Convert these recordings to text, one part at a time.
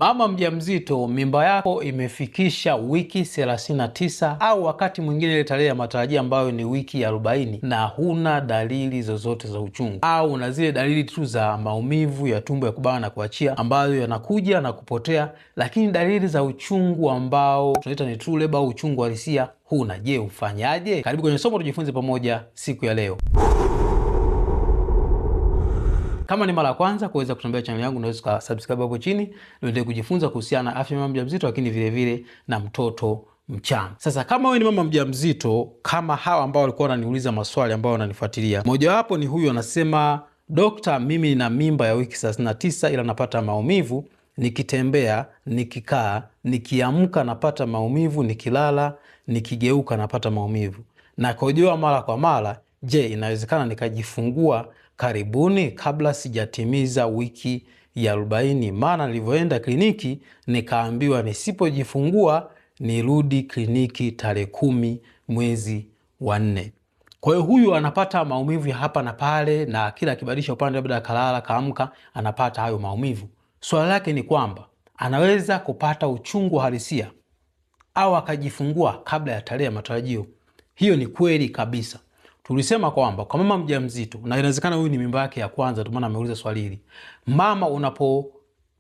Mama mjamzito, mimba yako imefikisha wiki 39 au wakati mwingine ile tarehe ya matarajio ambayo ni wiki 40 na huna dalili zozote za uchungu, au una zile dalili tu za maumivu ya tumbo ya kubana na kuachia ambayo yanakuja na kupotea, lakini dalili za uchungu ambao tunaita ni true labor au uchungu halisia huna. Je, ufanyaje? Karibu kwenye somo tujifunze pamoja siku ya leo. Kama ni mara ya kwanza kuweza kutembea channel yangu, unaweza subscribe hapo chini ndio kujifunza kuhusiana na afya ya mama mjamzito, lakini vile vile na mtoto mchanga. Sasa kama wewe ni mama mjamzito kama hawa ambao walikuwa wananiuliza maswali ambao wananifuatilia, mmoja wapo ni huyu anasema, Dokta, mimi nina mimba ya wiki 39 ila napata maumivu nikitembea, nikikaa, nikiamka napata maumivu, nikilala, nikigeuka napata maumivu, na kojoa mara kwa mara. Je, inawezekana nikajifungua karibuni kabla sijatimiza wiki ya 40? Maana nilivyoenda kliniki nikaambiwa nisipojifungua nirudi kliniki tarehe 10 mwezi wa 4. Kwa hiyo huyu anapata maumivu ya hapa na pale, na kila akibadilisha upande labda kalala kaamka anapata hayo maumivu. Swali lake ni kwamba anaweza kupata uchungu halisia au akajifungua kabla ya tarehe ya matarajio. Hiyo ni kweli kabisa. Tulisema kwamba kwa mama mjamzito, na inawezekana huyu ni mimba yake ya kwanza, ndio maana ameuliza swali hili. Mama,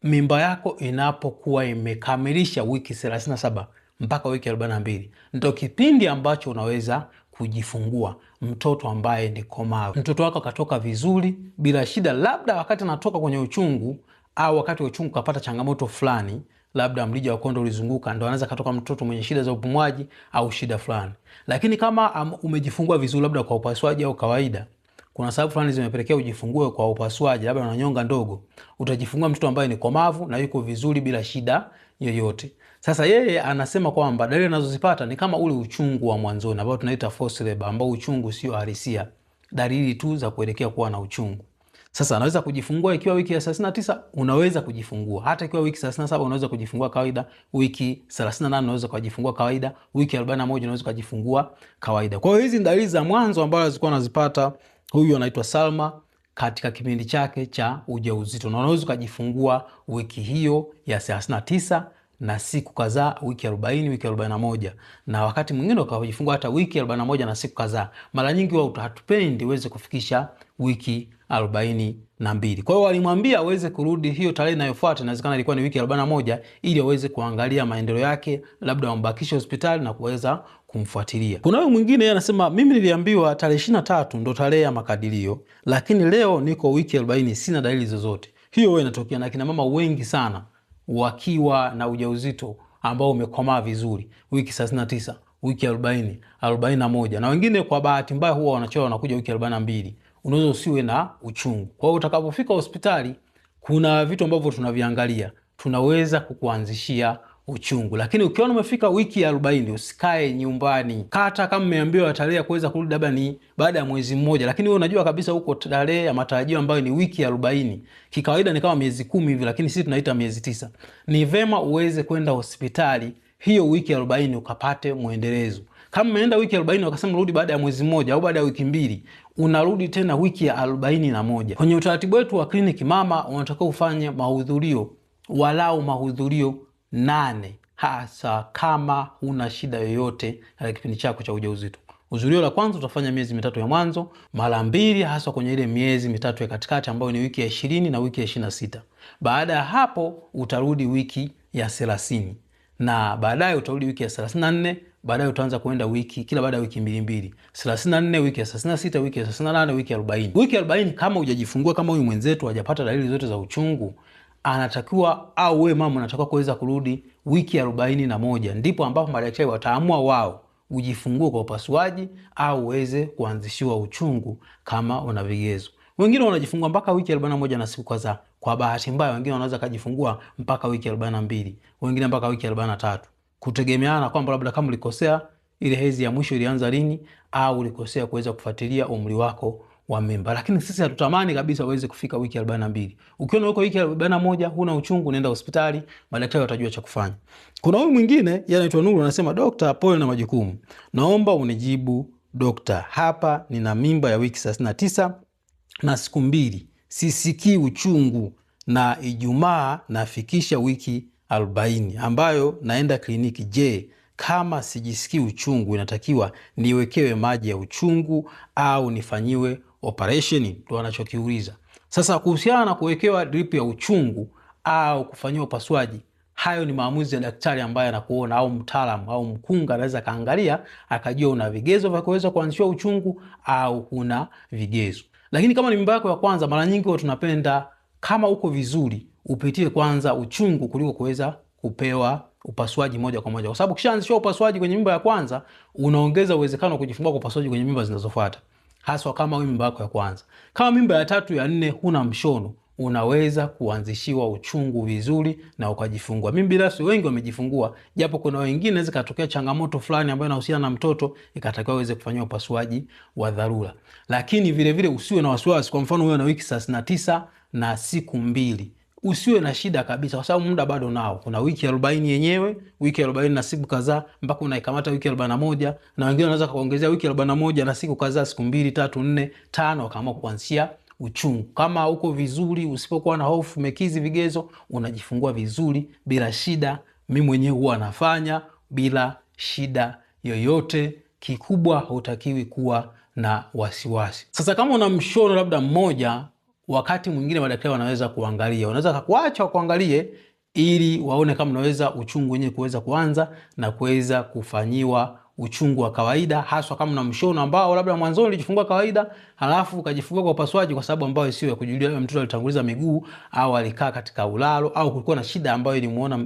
mimba yako inapokuwa imekamilisha wiki 37 mpaka wiki 42, ndio kipindi ambacho unaweza kujifungua mtoto ambaye ni komavu. Mtoto wako akatoka vizuri bila shida, labda wakati anatoka kwenye uchungu au wakati wa uchungu kapata changamoto fulani, labda mlija wa kondo ulizunguka, ndo anaweza katoka mtoto mwenye shida za upumuaji au shida fulani. Lakini kama umejifungua vizuri, labda kwa upasuaji au kawaida, kuna sababu fulani zimepelekea ujifungue kwa upasuaji, labda una nyonga ndogo, utajifungua mtoto ambaye ni komavu na yuko vizuri bila shida yoyote. Sasa yeye anasema kwamba dalili anazozipata ni kama ule uchungu wa mwanzoni ambao tunaita false labor, ambao uchungu sio halisia, dalili tu za kuelekea kuwa na uchungu. Sasa anaweza kujifungua ikiwa wiki ya 39, unaweza kujifungua. Hata ikiwa wiki 37 unaweza kujifungua kawaida, wiki 38 unaweza kujifungua kawaida, wiki 41 unaweza kujifungua kawaida. Kwa hiyo hizi dalili za mwanzo ambazo alikuwa anazipata huyu anaitwa Salma katika kipindi chake cha ujauzito, na unaweza kujifungua wiki hiyo ya 39 na siku kadhaa, wiki 40, wiki 41, na wakati mwingine ukajifungua hata wiki 41 na siku kadhaa. Mara nyingi wao hatupendi uweze kufikisha wiki 42. Kwa hiyo walimwambia aweze kurudi hiyo tarehe inayofuata, inawezekana ilikuwa ni wiki 41, ili aweze kuangalia maendeleo yake, labda wambakishe hospitali na kuweza kumfuatilia. Kuna wewe mwingine yeye anasema, mimi niliambiwa tarehe 23 ndo tarehe ya makadirio, lakini leo niko wiki 40 sina dalili zozote. Hiyo wewe inatokea na kina mama wengi sana wakiwa na ujauzito ambao umekomaa vizuri, wiki 39, wiki 40, 41, na wengine kwa bahati mbaya huwa wanachelewa, wanakuja wiki 42. Unaweza usiwe na uchungu. Kwa hiyo utakapofika hospitali, kuna vitu ambavyo tunaviangalia, tunaweza kukuanzishia uchungu. Lakini ukiona umefika wiki ya 40, usikae nyumbani. Hata kama umeambiwa tarehe ya kuweza kurudi labda ni baada ya mwezi mmoja, lakini wewe unajua kabisa huko tarehe ya matarajio ambayo ni wiki ya 40. Kikawaida ni kama miezi 10 hivi, lakini sisi tunaita miezi 9. Ni vema uweze kwenda hospitali hiyo wiki ya 40 ukapate muendelezo. Kama umeenda wiki 40 wakasema rudi baada ya mwezi mmoja au baada ya wiki 2, unarudi tena wiki ya 41. Kwenye utaratibu wetu wa kliniki, mama unatakiwa ufanye mahudhurio, walau mahudhurio 8, hasa kama huna shida yoyote katika kipindi chako cha ujauzito. Hudhurio la kwanza utafanya miezi 3 ya mwanzo, mara 2 hasa kwenye ile miezi 3 ya katikati ambayo ni wiki ya 20 na wiki ya 26. Baada ya hapo utarudi wiki ya 30, na baadaye utarudi wiki ya 34. Baadaye utaanza kuenda wiki kila baada ya wiki 2, 34, wiki ya 36, wiki ya 38, wiki ya 40. Wiki ya 40 kama hujajifungua, kama huyu mwenzetu hajapata dalili zote za uchungu, anatakiwa au wewe mama unatakiwa kuweza kurudi wiki ya 41, ndipo ambapo madaktari wataamua wao ujifungue kwa upasuaji au uweze kuanzishiwa uchungu kama una vigezo. Wengine wanajifungua mpaka wiki 41 na siku kadhaa. Kwa bahati mbaya wengine wanaweza kujifungua mpaka wiki 42, wengine mpaka wiki 43, kutegemeana kwamba labda kama ulikosea ile hedhi ya mwisho ilianza lini, au ulikosea kuweza kufuatilia umri wako wa mimba. Lakini sisi hatutamani kabisa uweze kufika wiki 42. Ukiona uko wiki 41 huna uchungu, nenda hospitali, madaktari watajua cha kufanya. Kuna huyu mwingine yeye anaitwa Nuru, anasema, Dokta, pole na majukumu, naomba unijibu dokta, hapa nina mimba ya wiki 39 na siku 2, sisikii uchungu na Ijumaa nafikisha wiki 40 ambayo naenda kliniki. Je, kama sijisikii uchungu inatakiwa niwekewe maji ya uchungu au nifanyiwe operation? Ndio anachokiuliza. Sasa kuhusiana na kuwekewa drip ya uchungu au kufanyiwa upasuaji, hayo ni maamuzi ya daktari ambaye anakuona, au mtaalamu au mkunga anaweza kaangalia akajua una vigezo vya kuweza kuanzishiwa uchungu au huna vigezo. Lakini kama ni mimba yako ya kwanza, mara nyingi huwa tunapenda kama uko vizuri upitie kwanza uchungu kuliko kuweza kupewa upasuaji moja kwa moja, kwa sababu kishaanzishwa upasuaji kwenye mimba ya kwanza unaongeza uwezekano wa kujifungua kwa upasuaji kwenye mimba zinazofuata, haswa kama wewe mimba yako ya kwanza. Kama mimba ya tatu ya nne huna mshono, unaweza kuanzishiwa uchungu vizuri na ukajifungua. Mimi binafsi wengi wamejifungua, japo kuna wengine inaweza katokea changamoto fulani ambayo inahusiana na mtoto ikatakiwa uweze kufanywa upasuaji wa dharura. Lakini vile vile usiwe na wasiwasi. Kwa mfano wewe na wiki 39 na siku 2, usiwe na shida kabisa, kwa sababu muda bado nao. Kuna wiki 40 yenyewe, wiki 40 na siku kadhaa, mpaka unaikamata wiki 41, na wengine wanaweza kuongezea wiki 41 na siku kadhaa, siku 2, 3, 4, 5 wakaamua kuanzia uchungu. Kama uko vizuri, usipokuwa na hofu, umekizi vigezo, unajifungua vizuri bila shida. Mimi mwenyewe huwa nafanya bila shida yoyote. Kikubwa hutakiwi kuwa na wasiwasi. Sasa kama una mshono labda mmoja, wakati mwingine madaktari wanaweza kuangalia, wanaweza kuacha kuangalie ili waone kama unaweza uchungu wenyewe kuweza kuanza na kuweza kufanyiwa uchungu wa kawaida, haswa kama na mshono ambao labda mwanzoni ulijifungua kawaida halafu ukajifungua kwa upasuaji kwa sababu ambayo sio ya kujulia, mtoto alitanguliza miguu au alikaa katika ulalo au kulikuwa na shida ambayo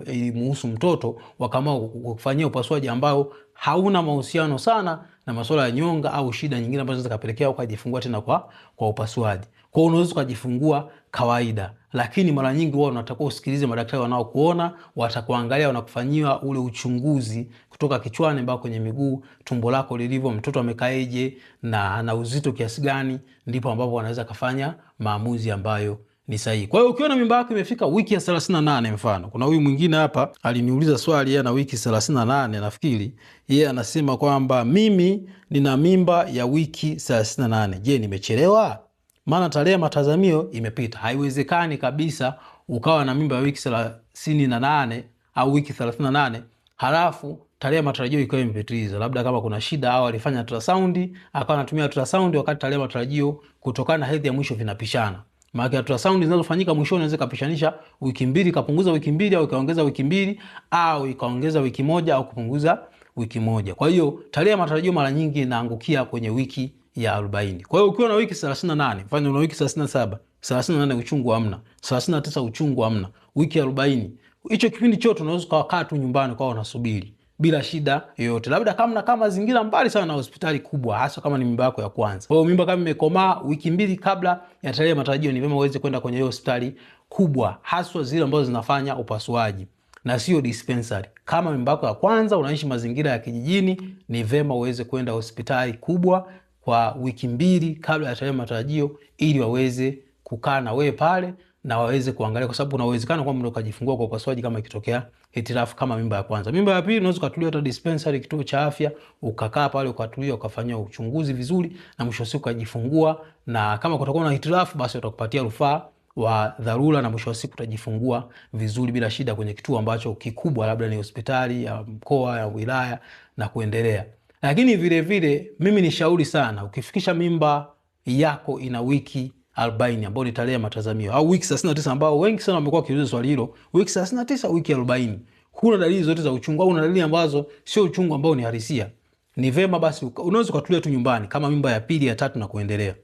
ilimuhusu mtoto, wakaamua kufanyia upasuaji ambao hauna mahusiano sana na masuala ya nyonga au shida nyingine ambazo zinaweza kupelekea ukajifungua tena kwa upasuaji. Kwa unaweza kujifungua kawaida, lakini mara nyingi wao unatakiwa usikilize madaktari wanaokuona, watakuangalia, wanakufanyia ule uchunguzi kutoka kichwani mpaka kwenye miguu, tumbo lako lilivyo, mtoto amekaeje na ana uzito kiasi gani, ndipo ambapo wanaweza kufanya maamuzi ambayo ni sahihi. Kwa hiyo ukiona mimba yako imefika wiki ya 38, mfano kuna huyu mwingine hapa aliniuliza swali, yeye ana wiki 38 nafikiri, yeye anasema kwamba mimi nina mimba ya wiki 38, je, nimechelewa? Maana tarehe matazamio imepita. Haiwezekani kabisa ukawa na mimba ya wiki 38 au wiki 38 halafu tarehe matarajio ikawa imepitiliza. Labda kama kuna shida au alifanya ultrasound akawa anatumia ultrasound wakati tarehe matarajio kutokana na hedhi ya mwisho vinapishana. Maana ultrasound zinazofanyika mwishoni inaweza kupishanisha wiki 2, kapunguza wiki 2 au ikaongeza wiki 2 au ikaongeza wiki 1 au kupunguza wiki 1. Kwa hiyo tarehe matarajio mara nyingi inaangukia kwenye wiki ya 40. Kwa hiyo ukiwa na wiki 38, mfano una wiki 37, 38 uchungu hamna, 39 uchungu hamna, wiki 40, hicho kipindi chote unaweza kukaa tu nyumbani kwa unasubiri bila shida yoyote. Labda kama mazingira mbali sana na hospitali kubwa, hasa kama ni mimba yako ya kwanza. Kwa hiyo mimba kama imekomaa wiki 2 kabla ya tarehe matarajio, ni vyema uweze kwenda kwenye hospitali kubwa, hasa zile ambazo zinafanya upasuaji na sio dispensary. Kama mimba yako ya kwanza unaishi mazingira ya kijijini, ni vyema uweze kwenda hospitali kubwa kwa wiki 2 kabla ya tarehe matarajio, ili waweze kukaa na wewe pale na waweze kuangalia, kwa sababu kuna uwezekano kwamba ukajifungua kwa upasuaji kama ikitokea hitilafu kama mimba ya kwanza. Mimba ya pili unaweza kutulia hata dispensary, kituo cha afya, ukakaa pale ukatulia, ukafanyia uchunguzi vizuri na mwisho siku ukajifungua, na kama kutakuwa na hitilafu basi utakupatia rufaa wa dharura na mwisho wa siku utajifungua vizuri bila shida kwenye kituo ambacho kikubwa, labda ni hospitali ya mkoa, ya wilaya na kuendelea. Lakini vile vile mimi ni shauri sana, ukifikisha mimba yako ina wiki 40 ambayo ni tarehe matazamio, au wiki 39 ambao wengi sana wamekuwa wakiuliza swali hilo, wiki 39 wiki 40, huna dalili zote za uchungu au una dalili ambazo sio uchungu ambao ni halisia, ni vema basi unaweza kutulia tu nyumbani kama mimba ya pili, ya tatu na kuendelea.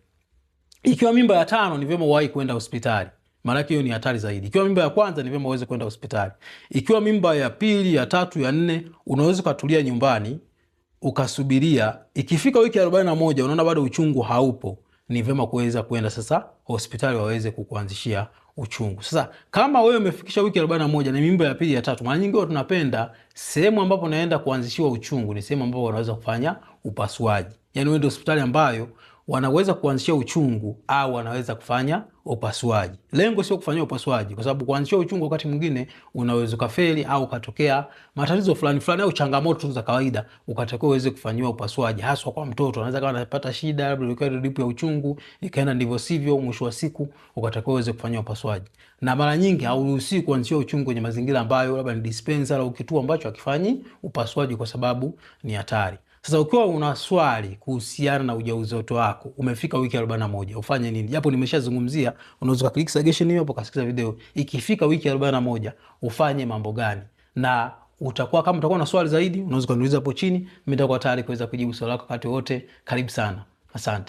Ikiwa mimba ya 5 ni vema uwahi kwenda hospitali, maana hiyo ni hatari zaidi. Ikiwa mimba ya kwanza ni vema uweze kwenda hospitali. Ikiwa mimba ya pili, ya tatu, ya 4 unaweza kutulia nyumbani ukasubiria. Ikifika wiki 41 unaona bado uchungu haupo, ni vema kuweza kwenda sasa hospitali waweze kukuanzishia uchungu. Sasa kama wewe umefikisha wiki 41 na mimba ya pili, ya tatu, mara nyingi tunapenda sehemu ambapo unaenda kuanzishiwa uchungu ni sehemu ambapo wanaweza kufanya upasuaji. Yaani uende hospitali ambayo wanaweza kuanzisha uchungu au wanaweza kufanya upasuaji. Lengo sio kufanyia upasuaji, kwa sababu kuanzisha uchungu wakati mwingine unaweza kufeli au ukatokea matatizo fulani fulani au changamoto za kawaida, ukatakiwa uweze kufanyiwa upasuaji, haswa kwa mtoto. Anaweza kama anapata shida labda ilikuwa dripu ya uchungu ikaenda ndivyo sivyo, mwisho wa siku ukatakiwa uweze kufanyiwa upasuaji. Na mara nyingi hauruhusiwi kuanzisha uchungu kwenye mazingira ambayo labda ni dispensary au kituo ambacho hakifanyi upasuaji, kwa sababu ni hatari. Sasa ukiwa una swali kuhusiana na ujauzito wako, umefika wiki 41, ufanye nini? Japo nimeshazungumzia, unaweza click suggestion hiyo hapo kasikiza video. Ikifika wiki 41, ufanye mambo gani? Na kama utakuwa na swali zaidi, unaweza kuniuliza hapo chini, mimi nitakuwa tayari kuweza kujibu swali lako wakati wote. Karibu sana. Asante.